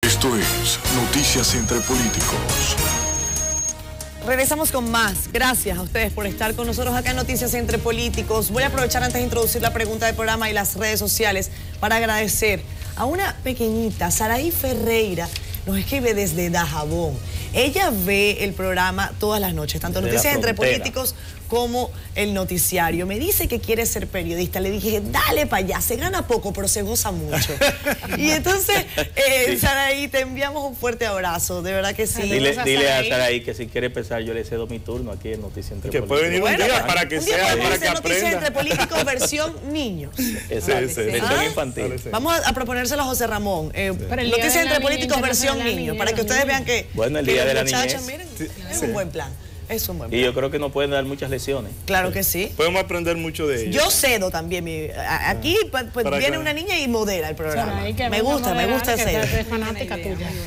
Esto es Noticias entre Políticos. Regresamos con más. Gracias a ustedes por estar con nosotros acá en Noticias entre Políticos. Voy a aprovechar antes de introducir la pregunta del programa y las redes sociales para agradecer a una pequeñita, Saraí Ferreira, nos escribe desde Dajabón. Ella ve el programa todas las noches, tanto Noticias entre Políticos como el noticiario. Me dice que quiere ser periodista. Le dije, dale para allá, se gana poco, pero se goza mucho. Y entonces, sí. Saraí, te enviamos un fuerte abrazo, de verdad que sí. Dile a Saraí que si quiere empezar, yo le cedo mi turno aquí en Noticias entre Políticos. Que puede venir un día para que sea, para que aprenda. Noticias entre Políticos versión niños. Versión infantil. Vamos a proponérselo a José Ramón. Noticias entre Políticos versión niños, para que ustedes vean que, bueno, el día de la niñez. Miren, es un buen plan. Es un buen plan. Y yo creo que nos pueden dar muchas lecciones. Claro que sí. Podemos aprender mucho de ellos. Yo cedo también. Aquí viene una niña y modera el programa. Me gusta ceder.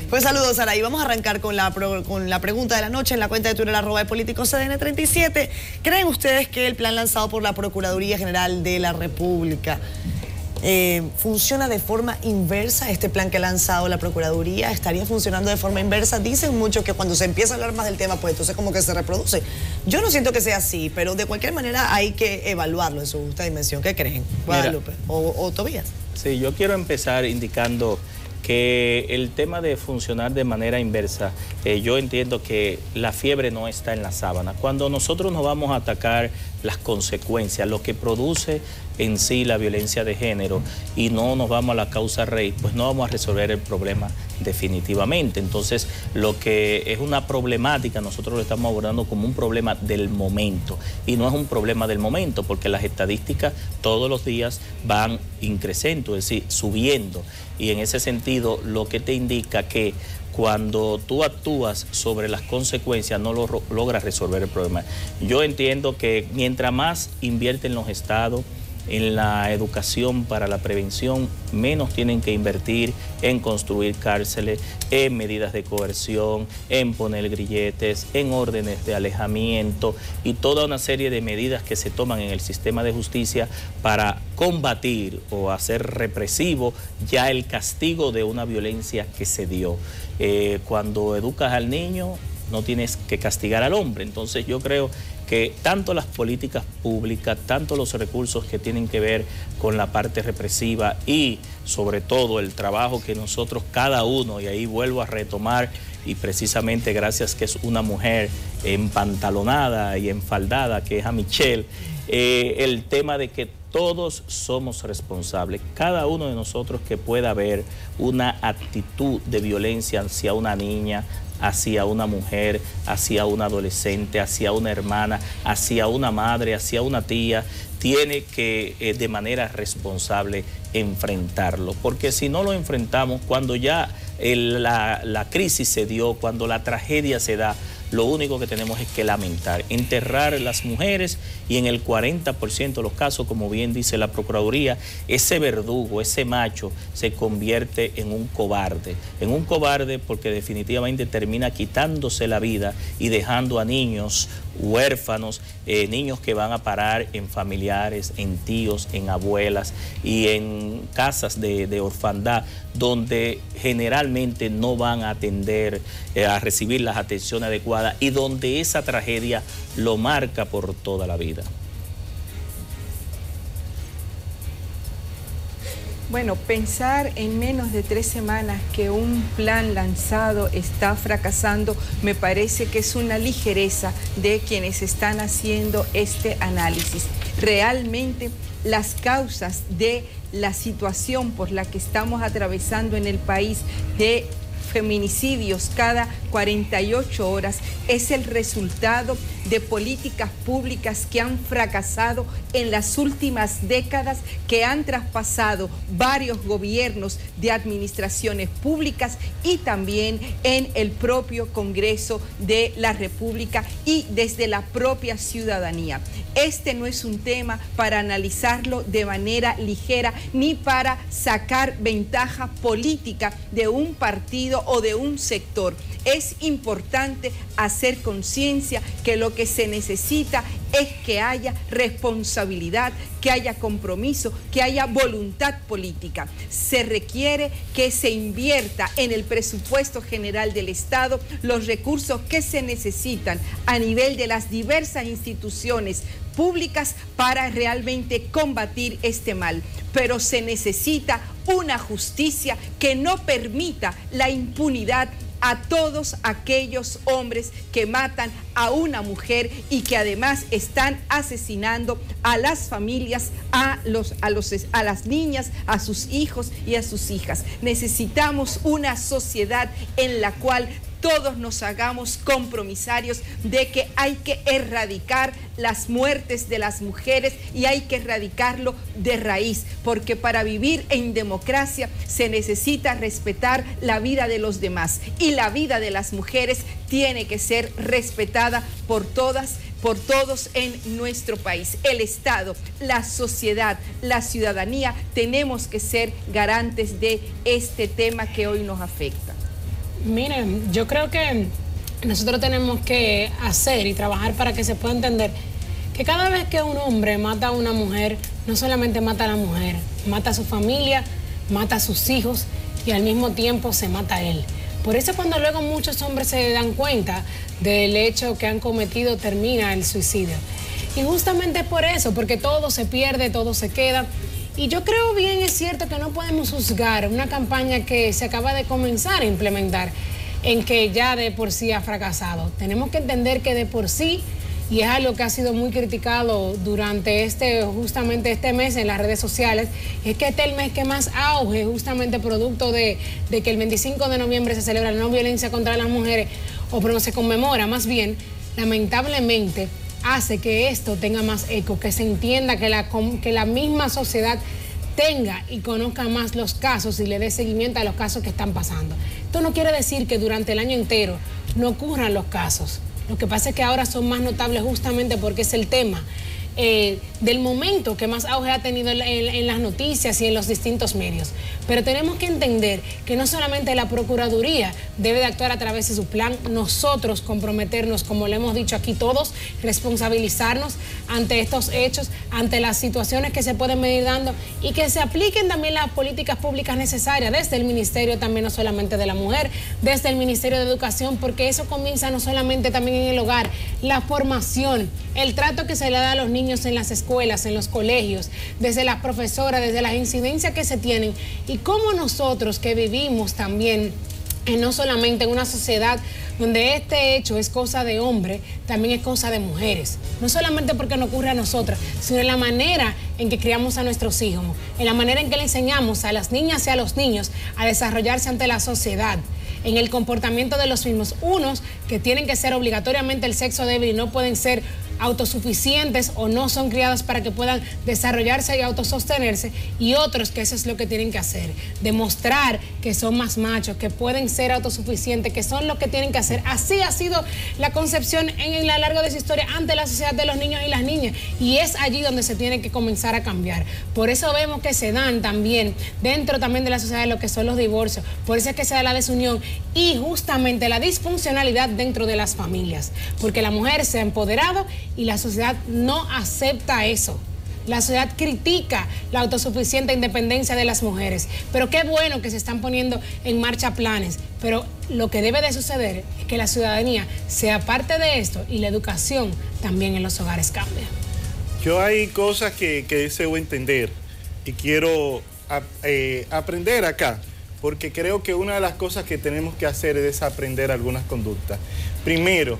Pues saludos, Saraí. Vamos a arrancar con la pregunta de la noche en la cuenta de Twitter @políticoscdn37. ¿Creen ustedes que el plan lanzado por la Procuraduría General de la República funciona de forma inversa? Este plan que ha lanzado la Procuraduría estaría funcionando de forma inversa. Dicen mucho que cuando se empieza a hablar más del tema, pues entonces como que se reproduce. Yo no siento que sea así, pero de cualquier manera hay que evaluarlo en su justa dimensión. ¿Qué creen, Guadalupe o Tobías? Sí, yo quiero empezar indicando que el tema de funcionar de manera inversa, yo entiendo que la fiebre no está en la sábana. Cuando nosotros nos vamos a atacar las consecuencias, lo que produce en sí la violencia de género, y no nos vamos a la causa raíz, pues no vamos a resolver el problema definitivamente. Entonces, lo que es una problemática, nosotros lo estamos abordando como un problema del momento, y no es un problema del momento, porque las estadísticas todos los días van increciendo, es decir, subiendo, y en ese sentido lo que te indica que cuando tú actúas sobre las consecuencias no logras resolver el problema. Yo entiendo que mientras más invierten los estados en la educación para la prevención, menos tienen que invertir en construir cárceles, en medidas de coerción, en poner grilletes, en órdenes de alejamiento y toda una serie de medidas que se toman en el sistema de justicia para combatir o hacer represivo ya el castigo de una violencia que se dio. Cuando educas al niño, no tienes que castigar al hombre. Entonces yo creo que tanto las políticas públicas, tanto los recursos que tienen que ver con la parte represiva y sobre todo el trabajo que nosotros cada uno, y ahí vuelvo a retomar, y precisamente gracias que es una mujer empantalonada y enfaldada, que es a Michelle, el tema de que todos somos responsables, cada uno de nosotros que pueda haber una actitud de violencia hacia una niña, hacia una mujer, hacia una adolescente, hacia una hermana, hacia una madre, hacia una tía, tiene que de manera responsable enfrentarlo, porque si no lo enfrentamos, cuando ya la crisis se dio, cuando la tragedia se da, lo único que tenemos es que lamentar, enterrar a las mujeres, y en el 40% de los casos, como bien dice la Procuraduría, ese verdugo, ese macho, se convierte en un cobarde porque definitivamente termina quitándose la vida y dejando a niños huérfanos, niños que van a parar en familiares, en tíos, en abuelas y en casas de orfandad, donde generalmente no van a atender, a recibir las atenciones adecuadas, y donde esa tragedia lo marca por toda la vida. Bueno, pensar en menos de 3 semanas que un plan lanzado está fracasando, me parece que es una ligereza de quienes están haciendo este análisis. Realmente las causas de la situación por la que estamos atravesando en el país, de feminicidios cada 48 horas, es el resultado de políticas públicas que han fracasado en las últimas décadas, que han traspasado varios gobiernos de administraciones públicas y también en el propio Congreso de la República y desde la propia ciudadanía. Este no es un tema para analizarlo de manera ligera ni para sacar ventaja política de un partido o de un sector. Es importante hacer conciencia que lo lo que se necesita es que haya responsabilidad, que haya compromiso, que haya voluntad política. Se requiere que se invierta en el presupuesto general del Estado los recursos que se necesitan a nivel de las diversas instituciones públicas para realmente combatir este mal. Pero se necesita una justicia que no permita la impunidad a todos aquellos hombres que matan a una mujer y que además están asesinando a las familias, a las niñas, a sus hijos y a sus hijas. Necesitamos una sociedad en la cual todos nos hagamos compromisarios de que hay que erradicar las muertes de las mujeres y hay que erradicarlo de raíz, porque para vivir en democracia se necesita respetar la vida de los demás y la vida de las mujeres tiene que ser respetada por todas, por todos en nuestro país. El Estado, la sociedad, la ciudadanía, tenemos que ser garantes de este tema que hoy nos afecta. Miren, yo creo que nosotros tenemos que hacer y trabajar para que se pueda entender que cada vez que un hombre mata a una mujer, no solamente mata a la mujer, mata a su familia, mata a sus hijos y al mismo tiempo se mata a él. Por eso cuando luego muchos hombres se dan cuenta del hecho que han cometido, termina el suicidio. Y justamente por eso, porque todo se pierde, todo se queda. Y yo creo bien, es cierto que no podemos juzgar una campaña que se acaba de comenzar a implementar en que ya de por sí ha fracasado. Tenemos que entender que de por sí, y es algo que ha sido muy criticado durante justamente este mes en las redes sociales, es que este es el mes que más auge, justamente producto de que el 25 de noviembre se celebra la no violencia contra las mujeres, o pero se conmemora más bien, lamentablemente, hace que esto tenga más eco, que se entienda, que la misma sociedad tenga y conozca más los casos y le dé seguimiento a los casos que están pasando. Esto no quiere decir que durante el año entero no ocurran los casos. Lo que pasa es que ahora son más notables justamente porque es el tema del momento que más auge ha tenido en las noticias y en los distintos medios. Pero tenemos que entender que no solamente la Procuraduría debe de actuar a través de su plan, nosotros comprometernos, como le hemos dicho aquí todos, responsabilizarnos ante estos hechos, ante las situaciones que se pueden venir dando y que se apliquen también las políticas públicas necesarias desde el Ministerio también, no solamente de la mujer, desde el Ministerio de Educación, porque eso comienza no solamente también en el hogar, la formación, el trato que se le da a los niños en las escuelas, en los colegios, desde las profesoras, desde las incidencias que se tienen y cómo nosotros que vivimos también, no solamente en una sociedad donde este hecho es cosa de hombre, también es cosa de mujeres. No solamente porque nos ocurre a nosotras, sino en la manera en que criamos a nuestros hijos, en la manera en que le enseñamos a las niñas y a los niños a desarrollarse ante la sociedad, en el comportamiento de los mismos. Unos que tienen que ser obligatoriamente el sexo débil y no pueden ser autosuficientes o no son criados para que puedan desarrollarse y autosostenerse, y otros que eso es lo que tienen que hacer, demostrar que son más machos, que pueden ser autosuficientes, que son lo que tienen que hacer. Así ha sido la concepción en la larga de su historia ante la sociedad de los niños y las niñas, y es allí donde se tiene que comenzar a cambiar. Por eso vemos que se dan también dentro también de la sociedad lo que son los divorcios, por eso es que se da la desunión y justamente la disfuncionalidad dentro de las familias, porque la mujer se ha empoderado y la sociedad no acepta eso. La sociedad critica la autosuficiente independencia de las mujeres. Pero qué bueno que se están poniendo en marcha planes. Pero lo que debe de suceder es que la ciudadanía sea parte de esto y la educación también en los hogares cambie. Yo hay cosas que deseo entender y quiero aprender acá, porque creo que una de las cosas que tenemos que hacer es desaprender algunas conductas. Primero,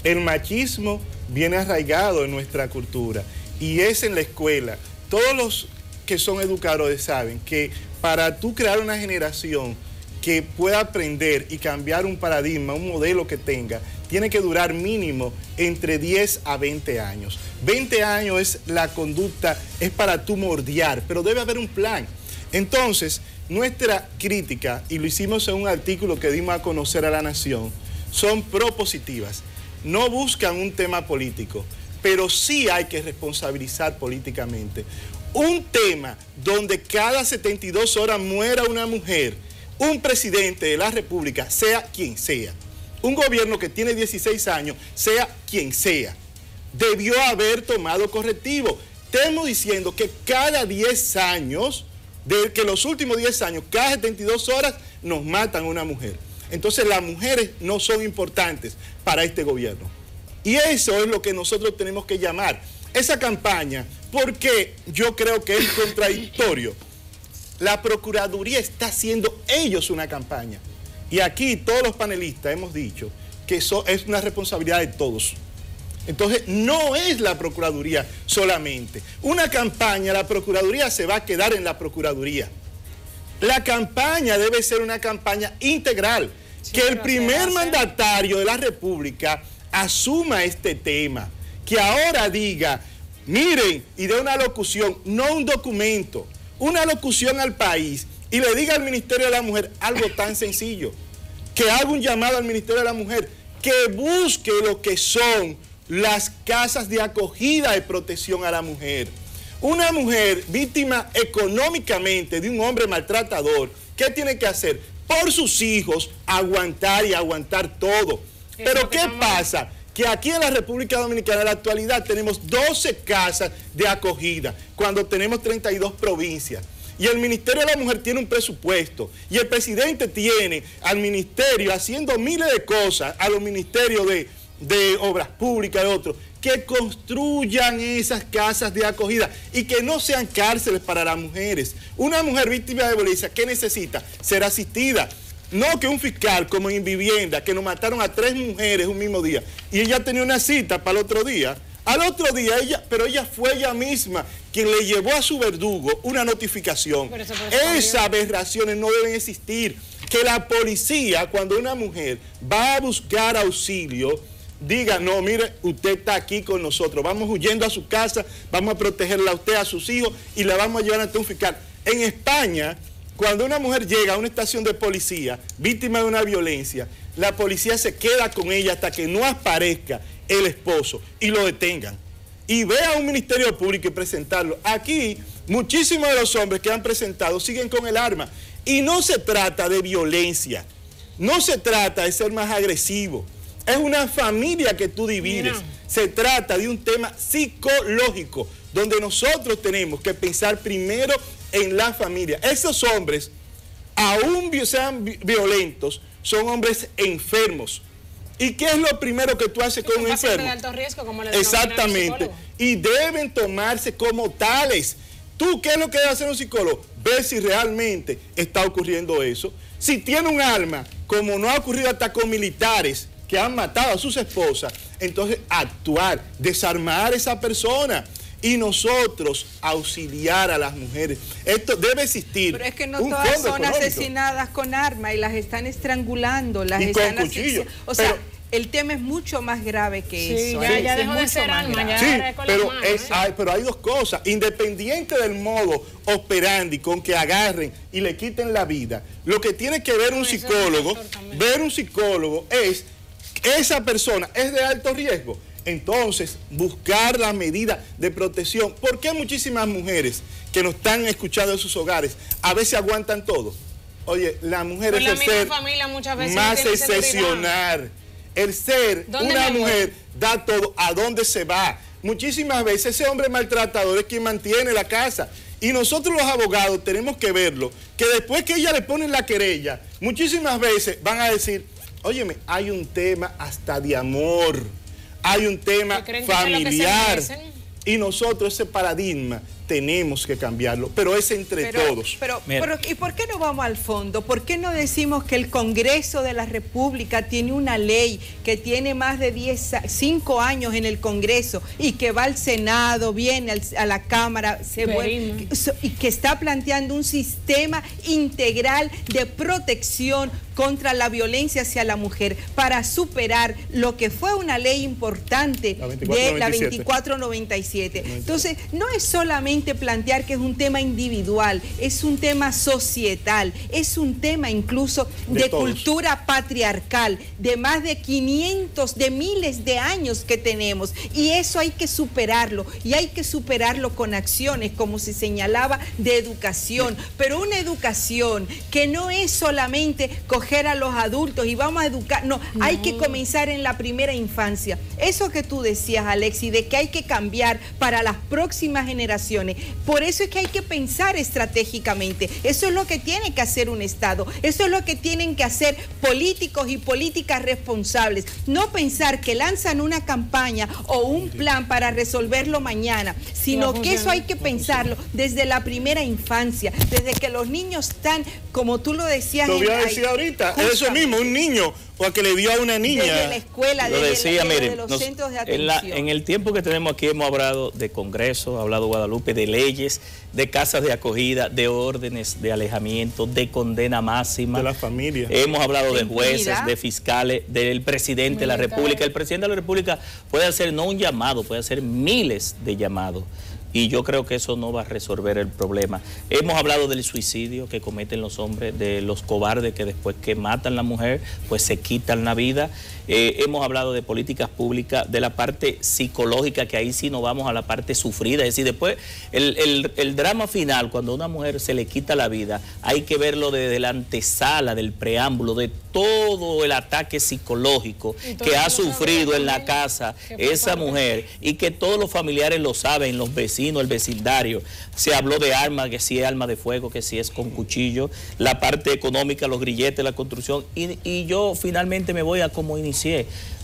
el machismo viene arraigado en nuestra cultura y es en la escuela. Todos los que son educadores saben que para tú crear una generación que pueda aprender y cambiar un paradigma, un modelo que tenga, tiene que durar mínimo entre 10 a 20 años. 20 años es la conducta, es para tú moldear, pero debe haber un plan. Entonces, nuestra crítica, y lo hicimos en un artículo que dimos a conocer a la nación, son propositivas. No buscan un tema político, pero sí hay que responsabilizar políticamente. Un tema donde cada 72 horas muera una mujer, un presidente de la República, sea quien sea, un gobierno que tiene 16 años, sea quien sea, debió haber tomado correctivo. Estamos diciendo que cada 10 años, que los últimos 10 años, cada 72 horas nos matan a una mujer. Entonces las mujeres no son importantes para este gobierno. Y eso es lo que nosotros tenemos que llamar. Esa campaña, porque yo creo que es contradictorio. La Procuraduría está haciendo ellos una campaña. Y aquí todos los panelistas hemos dicho que eso es una responsabilidad de todos. Entonces no es la Procuraduría solamente. Una campaña, la Procuraduría se va a quedar en la Procuraduría. La campaña debe ser una campaña integral. Sí, que el primer mandatario de la República asuma este tema. Que ahora diga, miren, y dé una locución, no un documento, una locución al país y le diga al Ministerio de la Mujer algo tan sencillo, que haga un llamado al Ministerio de la Mujer, que busque lo que son las casas de acogida y protección a la mujer. Una mujer víctima económicamente de un hombre maltratador, ¿qué tiene que hacer? Por sus hijos, aguantar y aguantar todo. Pero ¿qué pasa? Que aquí en la República Dominicana en la actualidad tenemos 12 casas de acogida, cuando tenemos 32 provincias. Y el Ministerio de la Mujer tiene un presupuesto, y el presidente tiene al ministerio haciendo miles de cosas, a los ministerios de Obras Públicas, de otros, que construyan esas casas de acogida y que no sean cárceles para las mujeres. Una mujer víctima de violencia, ¿qué necesita? Ser asistida. No que un fiscal, como en Vivienda, que nos mataron a 3 mujeres un mismo día, y ella tenía una cita para el otro día. Al otro día, ella fue ella misma quien le llevó a su verdugo una notificación. Esas aberraciones no deben existir. Que la policía, cuando una mujer va a buscar auxilio, diga, no, mire, usted está aquí con nosotros, vamos huyendo a su casa, vamos a protegerla a usted, a sus hijos, y la vamos a llevar ante un fiscal. En España, cuando una mujer llega a una estación de policía, víctima de una violencia, la policía se queda con ella hasta que no aparezca el esposo y lo detengan. Y ve a un ministerio público y presentarlo. Aquí, muchísimos de los hombres que han presentado siguen con el arma. Y no se trata de violencia, no se trata de ser más agresivo. Es una familia que tú divides. Mira. Se trata de un tema psicológico, donde nosotros tenemos que pensar primero en la familia. Esos hombres, aún sean violentos, son hombres enfermos. ¿Y qué es lo primero que tú haces con un enfermo? De alto riesgo, como le exactamente. Y deben tomarse como tales. ¿Tú qué es lo que debe hacer un psicólogo? Ver si realmente está ocurriendo eso. Si tiene un arma, como no ha ocurrido hasta con militares que han matado a sus esposas, entonces actuar, desarmar a esa persona. Y nosotros auxiliar a las mujeres. Esto debe existir. Pero es que no todas son asesinadas con arma y las están estrangulando, las están con cuchillo. O sea, el tema es mucho más grave que eso. Ya dejó de ser arma, ya sí, pero hay dos cosas. Independiente del modo operandi con que agarren y le quiten la vida, lo que tiene que ver un psicólogo, es esa persona es de alto riesgo. Entonces, buscar la medida de protección. ¿Por qué muchísimas mujeres que nos están escuchando en sus hogares a veces aguantan todo? Oye, la mujer es el ser más excepcional. El ser, una mujer da todo. ¿A dónde se va? Muchísimas veces ese hombre maltratador es quien mantiene la casa. Y nosotros los abogados tenemos que verlo, que después que ella le ponen la querella, muchísimas veces van a decir, óyeme, hay un tema hasta de amor. Hay un tema familiar y nosotros ese paradigma tenemos que cambiarlo, pero es entre todos. Pero, ¿y por qué no vamos al fondo? ¿Por qué no decimos que el Congreso de la República tiene una ley que tiene más de 5 años en el Congreso y que va al Senado, viene a la Cámara, y que está planteando un sistema integral de protección contra la violencia hacia la mujer para superar lo que fue una ley importante de la 2497? Entonces, no es solamente solamente plantear que es un tema individual, es un tema societal, es un tema incluso de cultura patriarcal, de más de 500, de miles de años que tenemos, y eso hay que superarlo, y hay que superarlo con acciones, como se señalaba, de educación, pero una educación que no es solamente coger a los adultos y vamos a educar, no, hay que comenzar en la primera infancia. Eso que tú decías, Alexis, de que hay que cambiar para las próximas generaciones, por eso es que hay que pensar estratégicamente, eso es lo que tiene que hacer un Estado, eso es lo que tienen que hacer políticos y políticas responsables, no pensar que lanzan una campaña o un plan para resolverlo mañana, sino que eso hay que pensarlo desde la primera infancia, desde que los niños están, como tú lo decías. Lo voy a decir ahorita, eso mismo, un niño o a que le dio a una niña. Desde la escuela, desde los centros de atención. En el tiempo que tenemos aquí hemos hablado de Congreso, ha hablado Guadalupe, de leyes, de casas de acogida, de órdenes de alejamiento, de condena máxima. De la familia. Hemos hablado de jueces, de fiscales, del presidente de la República. El presidente de la República puede hacer no un llamado, puede hacer miles de llamados. Y yo creo que eso no va a resolver el problema. Hemos hablado del suicidio que cometen los hombres, de los cobardes que después que matan a la mujer, pues se quitan la vida. Hemos hablado de políticas públicas, de la parte psicológica, que ahí sí nos vamos a la parte sufrida. Es decir, después el drama final, cuando a una mujer se le quita la vida, hay que verlo desde la antesala, del preámbulo, de todo el ataque psicológico que ha sufrido en la casa esa mujer, y que todos los familiares lo saben, los vecinos, el vecindario. Se habló de armas, que si es arma de fuego, que si es con cuchillo, la parte económica, los grilletes, la construcción, y yo finalmente me voy a como inicié.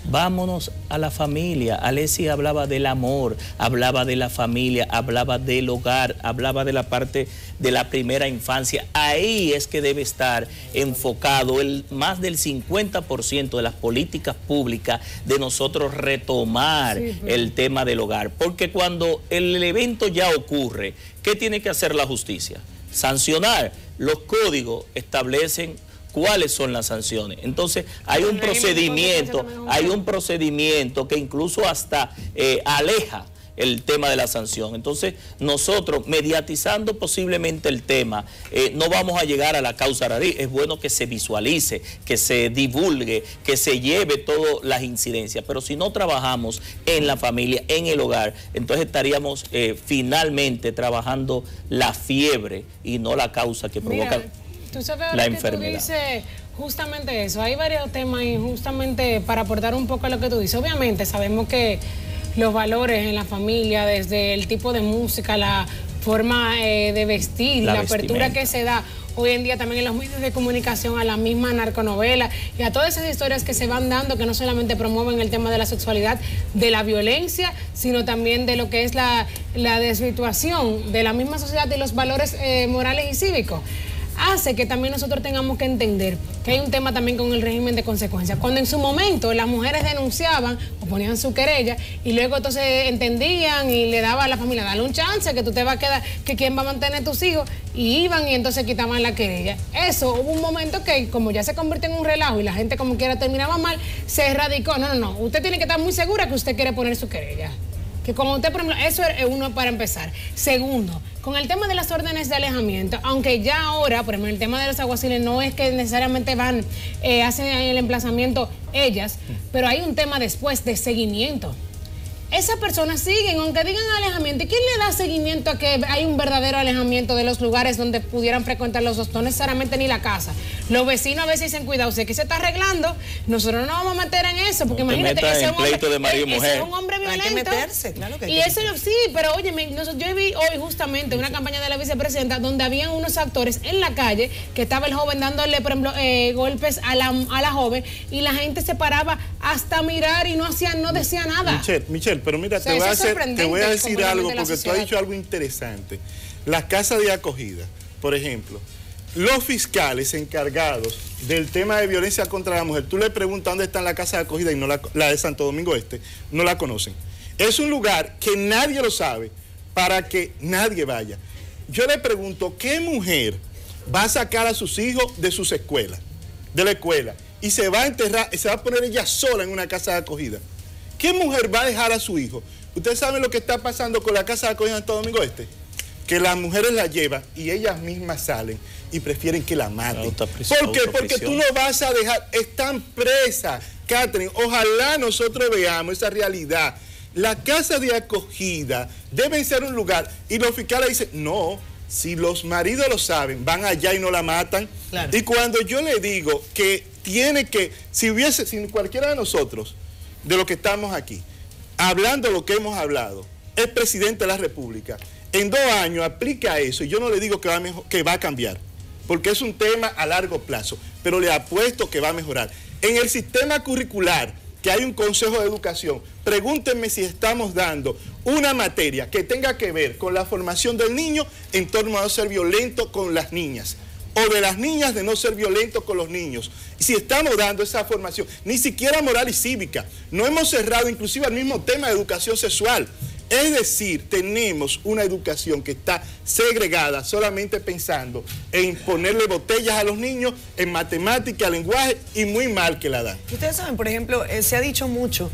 Vámonos a la familia. Alexis hablaba del amor, hablaba de la familia, hablaba del hogar, hablaba de la parte de la primera infancia. Ahí es que debe estar enfocado más del 50% de las políticas públicas, de nosotros retomar el tema del hogar. Porque cuando el evento ya ocurre, ¿qué tiene que hacer la justicia? Sancionar. Los códigos establecen cuáles son las sanciones. Entonces hay un procedimiento que incluso hasta aleja el tema de la sanción. Entonces nosotros, mediatizando posiblemente el tema, no vamos a llegar a la causa raíz. Es bueno que se visualice, que se divulgue, que se lleve todas las incidencias, pero si no trabajamos en la familia, en el hogar, entonces estaríamos finalmente trabajando la fiebre y no la causa que provoca tú sabes la enfermedad. Tú dices justamente eso. Hay varios temas y justamente para aportar un poco a lo que tú dices. Obviamente sabemos que los valores en la familia, desde el tipo de música, la forma de vestir, la apertura que se da hoy en día también en los medios de comunicación a la misma narconovela y a todas esas historias que se van dando, que no solamente promueven el tema de la sexualidad, de la violencia, sino también de lo que es la desvirtuación de la misma sociedad y los valores morales y cívicos. Hace que también nosotros tengamos que entender que hay un tema también con el régimen de consecuencias. Cuando en su momento las mujeres denunciaban o ponían su querella y luego entonces entendían y le daba a la familia, dale un chance que tú te vas a quedar, que quién va a mantener tus hijos, y iban y entonces quitaban la querella. Eso hubo un momento que como ya se convirtió en un relajo y la gente como quiera terminaba mal, se erradicó. No, usted tiene que estar muy segura que usted quiere poner su querella. Que como usted, por ejemplo, eso es uno para empezar. Segundo, con el tema de las órdenes de alejamiento, aunque ya ahora, por ejemplo, el tema de los alguaciles no es que necesariamente van, hacen el emplazamiento ellas, pero hay un tema después de seguimiento. Esas personas siguen, aunque digan alejamiento. ¿Y quién le da seguimiento a que hay un verdadero alejamiento de los lugares donde pudieran frecuentar los dos? No necesariamente ni la casa. Los vecinos a veces dicen, cuidado, usted que se está arreglando, nosotros no nos vamos a meter en eso, porque no imagínate, ese es un hombre violento. Hay que meterse, claro que hay y eso sí, pero oye, yo vi hoy justamente una campaña de la vicepresidenta donde habían unos actores en la calle, que estaba el joven dándole, por ejemplo, golpes a la joven, y la gente se paraba hasta mirar y no decía nada. Michelle, pero mira, te voy a decir algo, porque tú has dicho algo interesante. Las casas de acogida, por ejemplo, los fiscales encargados del tema de violencia contra la mujer, tú le preguntas dónde está la casa de acogida y no la de Santo Domingo Este, no la conocen. Es un lugar que nadie lo sabe para que nadie vaya. Yo le pregunto, ¿qué mujer va a sacar a sus hijos de sus escuelas, de la escuela, y se va a enterrar, se va a poner ella sola en una casa de acogida? ¿Qué mujer va a dejar a su hijo? ¿Ustedes saben lo que está pasando con la casa de acogida en Santo Domingo Este? que las mujeres la llevan y ellas mismas salen y prefieren que la maten. ¿Por qué? Porque tú no vas a dejar, están presas, Catherine. Ojalá nosotros veamos esa realidad. Las casas de acogida deben ser un lugar, y los fiscales dicen, no, si los maridos lo saben, van allá y no la matan. Claro. Y cuando yo le digo que tiene que, si cualquiera de nosotros, de los que estamos aquí, hablando lo que hemos hablado, es presidente de la República, en 2 años aplica eso, y yo no le digo que va a cambiar, porque es un tema a largo plazo, pero le apuesto que va a mejorar. En el sistema curricular, que hay un Consejo de Educación, pregúntenme si estamos dando una materia que tenga que ver con la formación del niño en torno a no ser violento con las niñas, o de las niñas de no ser violentos con los niños. Y si estamos dando esa formación, ni siquiera moral y cívica, no hemos cerrado inclusive el mismo tema de educación sexual. Es decir, tenemos una educación que está segregada solamente pensando en ponerle botellas a los niños, en matemática, lenguaje, y muy mal que la dan. Ustedes saben, por ejemplo, se ha dicho mucho,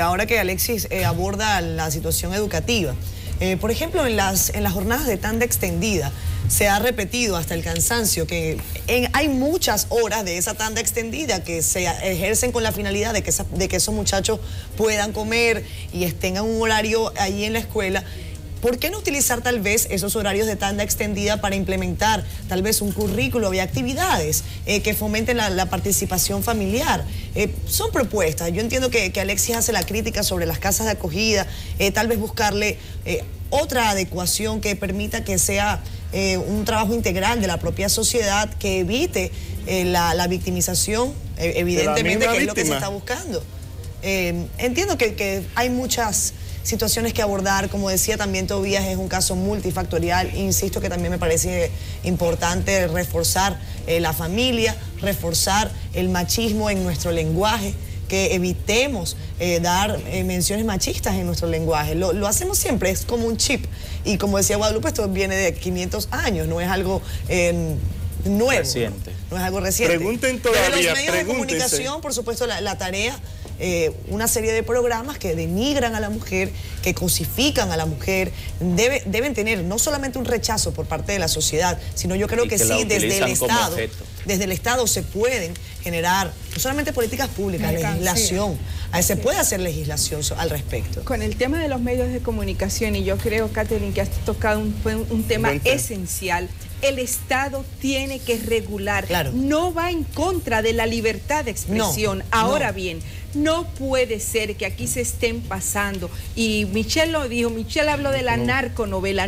ahora que Alexis aborda la situación educativa, por ejemplo, en las jornadas de tanda extendida, se ha repetido hasta el cansancio que hay muchas horas de esa tanda extendida que se ejercen con la finalidad de que esos muchachos puedan comer y tengan un horario ahí en la escuela. ¿Por qué no utilizar tal vez esos horarios de tanda extendida para implementar tal vez un currículo y actividades que fomenten la participación familiar? Son propuestas. Yo entiendo que Alexis hace la crítica sobre las casas de acogida, tal vez buscarle otra adecuación que permita que sea un trabajo integral de la propia sociedad que evite la victimización, evidentemente, que es lo que se está buscando. Entiendo que hay muchas situaciones que abordar, como decía también Tobías, es un caso multifactorial. Insisto que también me parece importante reforzar la familia, reforzar el machismo en nuestro lenguaje, que evitemos dar menciones machistas en nuestro lenguaje. Lo hacemos siempre, es como un chip. Y como decía Guadalupe, esto viene de 500 años, no es algo nuevo. Reciente. No es algo reciente. Pregunten todavía, desde los medios de comunicación, por supuesto, la tarea, una serie de programas que denigran a la mujer, que cosifican a la mujer, deben tener no solamente un rechazo por parte de la sociedad, sino yo creo que sí, desde el Estado se pueden generar no solamente políticas públicas, legislación. Se puede hacer legislación al respecto. Con el tema de los medios de comunicación, y yo creo, Catherine, que has tocado un tema esencial. El Estado tiene que regular, no va en contra de la libertad de expresión. Ahora bien, no puede ser que aquí se estén pasando, y Michelle lo dijo, Michelle habló de la narconovela,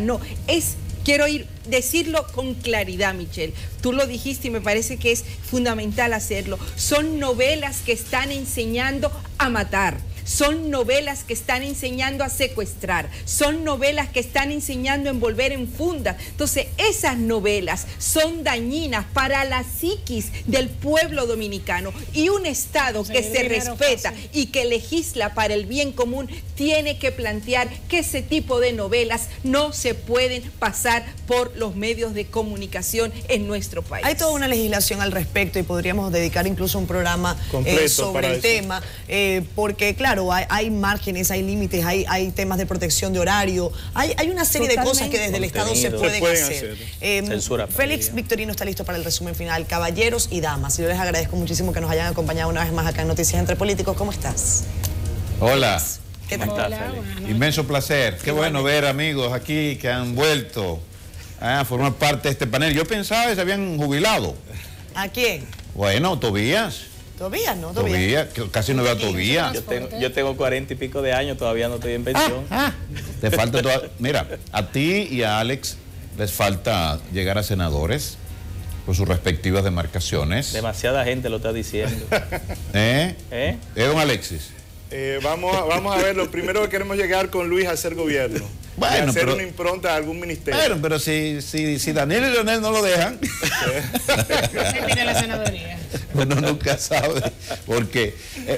quiero decirlo con claridad, Michelle. Tú lo dijiste y me parece que es fundamental hacerlo. Son novelas que están enseñando a matar. Son novelas que están enseñando a secuestrar, son novelas que están enseñando a envolver en fundas. Entonces, esas novelas son dañinas para la psiquis del pueblo dominicano, y un Estado que se respeta y que legisla para el bien común tiene que plantear que ese tipo de novelas no se pueden pasar por los medios de comunicación en nuestro país. Hay toda una legislación al respecto y podríamos dedicar incluso un programa sobre el tema, porque claro, hay márgenes, hay límites, hay temas de protección de horario, hay una serie de cosas que desde el Estado se pueden hacer. Félix Victorino está listo para el resumen final. Caballeros y damas, yo les agradezco muchísimo que nos hayan acompañado una vez más acá en Noticias Entre Políticos. ¿Cómo estás? Hola. ¿Qué tal? Hola, inmenso placer. Qué bueno ver amigos aquí que han vuelto a formar parte de este panel. Yo pensaba que se habían jubilado. ¿A quién? Bueno, Tobías. Tobías, ¿no? Tobías, casi no veo a Tobías. Yo tengo 40 y pico de años, todavía no estoy en pensión. Te falta mira, a ti y a Alex les falta llegar a senadores por sus respectivas demarcaciones. Demasiada gente lo está diciendo. Don Alexis. Vamos a ver, lo primero que queremos llegar con Luis a hacer gobierno. Bueno, hacer una impronta a algún ministerio. Bueno, pero si Daniel y Leonel no lo dejan. Se pide la senaduría. Bueno, nunca sabe. Porque,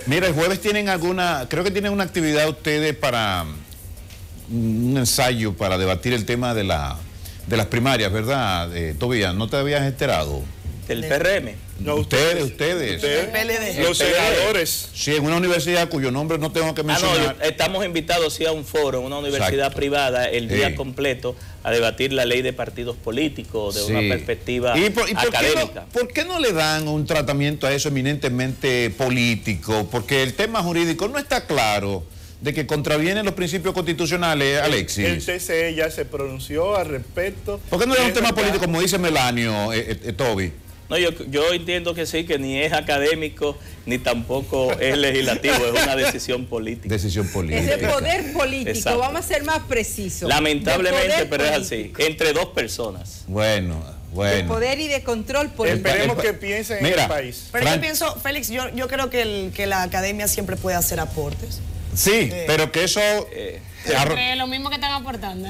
mira, el jueves tienen creo que tienen una actividad ustedes para un ensayo para debatir el tema de las primarias, ¿verdad? Tobías, ¿no te habías enterado? ¿Del PRM? No, ustedes. El PLD. Los senadores. Sí, en una universidad cuyo nombre no tengo que mencionar. No, estamos invitados sí a un foro en una universidad privada el día completo a debatir la ley de partidos políticos de una perspectiva académica. ¿Por qué no le dan un tratamiento a eso eminentemente político? Porque el tema jurídico no está claro de que contravienen los principios constitucionales, Alexis. El TCE ya se pronunció al respecto. ¿Por qué no le da un tema político como dice Melanio, Toby? No, yo entiendo que sí, que ni es académico, ni tampoco es legislativo, es una decisión política. Decisión política. Es de poder político, Exacto. Vamos a ser más precisos. Lamentablemente, pero es así, entre dos personas. Bueno. De poder y de control político. Esperemos que piensen en el país. Pero yo pienso, Félix, yo creo que la academia siempre puede hacer aportes. Sí, pero que eso... lo mismo que están aportando.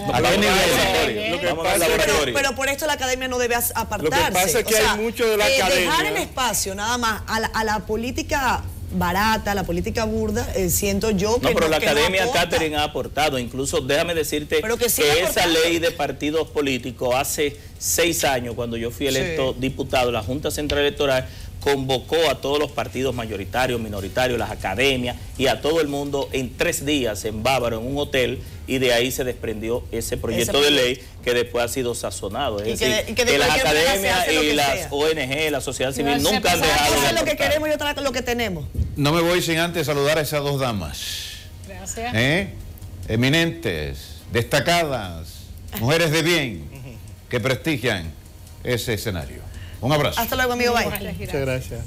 Pero por esto la academia no debe apartarse. Lo que pasa es que hay mucho de la academia. Dejar el espacio nada más a la política barata, la política burda, siento yo que no, pero la que academia, no Catherine, ha aportado. Incluso, déjame decirte que esa ley de partidos políticos hace 6 años, cuando yo fui electo diputado, la Junta Central Electoral convocó a todos los partidos mayoritarios, minoritarios, las academias y a todo el mundo en 3 días en Bávaro, en un hotel, y de ahí se desprendió ese proyecto de ley que después ha sido sazonado. Es decir, que las academias y las ONG, la sociedad civil, nunca han dejado de lo que queremos y otra lo que tenemos. No me voy sin antes saludar a esas 2 damas. Gracias. Eminentes, destacadas, mujeres de bien, que prestigian ese escenario. Un abrazo. Hasta luego, amigo. Bye. Muchas gracias.